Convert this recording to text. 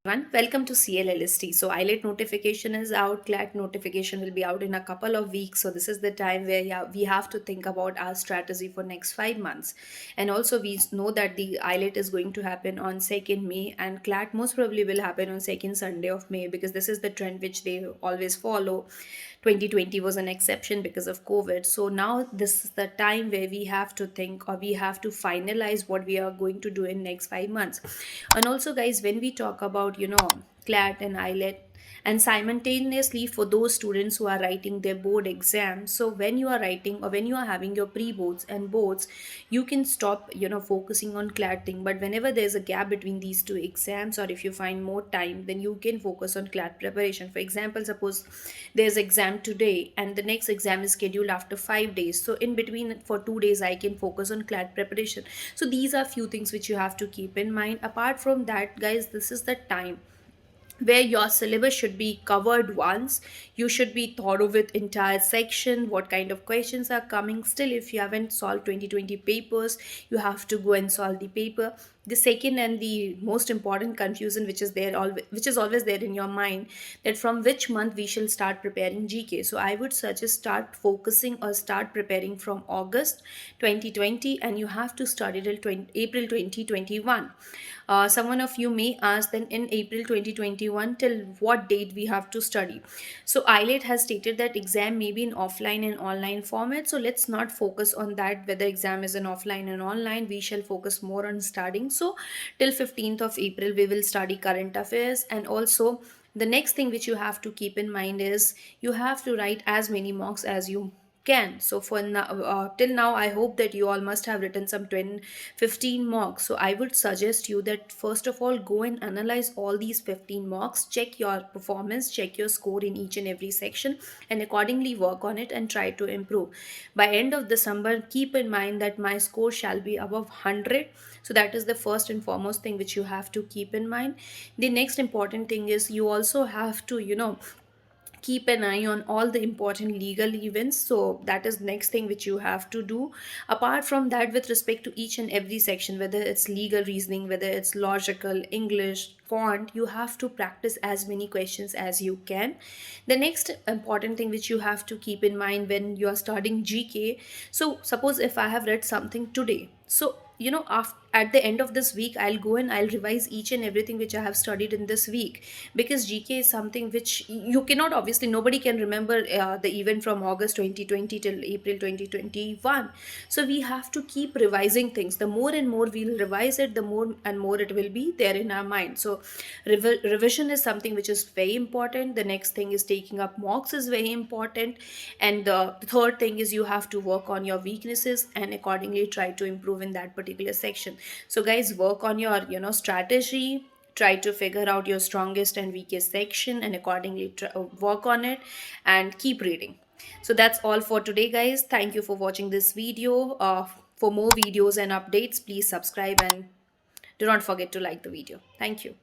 Everyone, welcome to CLLST. So IELTS notification is out, CLAT notification will be out in a couple of weeks. So this is the time where, yeah, we have to think about our strategy for next 5 months. And also we know that the IELTS is going to happen on 2nd May, and CLAT most probably will happen on 2nd Sunday of May, because this is the trend which they always follow. 2020 was an exception because of COVID. So now this is the time where we have to think, or we have to finalize what we are going to do in next 5 months. And also, guys, when we talk about, CLAT and IELTS, and simultaneously for those students who are writing their board exams, so when you are writing or when you are having your pre-boards and boards, you can stop focusing on CLAT thing. But whenever there's a gap between these two exams, or if you find more time, then you can focus on CLAT preparation. For example, suppose there's exam today and the next exam is scheduled after 5 days, so in between for 2 days I can focus on CLAT preparation. So these are few things which you have to keep in mind. Apart from that, guys, this is the time where your syllabus should be covered once. You should be thorough with entire section, what kind of questions are coming. Still, if you haven't solved 2020 papers, you have to go and solve the paper. The second and the most important confusion which is there, which is always there in your mind, that from which month we shall start preparing GK. So I would suggest start focusing or start preparing from August 2020, and you have to study till April 2021. Someone of you may ask, then in April 2021 till what date we have to study? So IELTS has stated that exam may be in offline and online format, so let's not focus on that whether exam is in offline and online. We shall focus more on studying. So till 15th of April we will study current affairs. And also the next thing which you have to keep in mind is you have to write as many mocks as you can. So for now, till now, I hope that you all must have written some 10, 15 mocks. So I would suggest you that first of all go and analyze all these 15 mocks, check your performance, check your score in each and every section, and accordingly work on it and try to improve. By end of December, keep in mind that my score shall be above 100. So that is the first and foremost thing which you have to keep in mind. The next important thing is you also have to keep an eye on all the important legal events. So that is next thing which you have to do. Apart from that, with respect to each and every section, whether it's legal reasoning, whether it's logical, English, font, you have to practice as many questions as you can. The next important thing which you have to keep in mind when you are studying GK, so suppose if I have read something today, so at the end of this week I'll go and I'll revise each and everything which I have studied in this week, because GK is something which you cannot, obviously nobody can remember the event from August 2020 till April 2021. So we have to keep revising things. The more and more we'll revise it, the more and more it will be there in our mind. So revision is something which is very important. The next thing is taking up mocks is very important. And the third thing is you have to work on your weaknesses and accordingly try to improve in that particular section. So guys, work on your strategy, try to figure out your strongest and weakest section, and accordingly work on it and keep reading. So that's all for today, guys. Thank you for watching this video. For more videos and updates, please subscribe and do not forget to like the video. Thank you.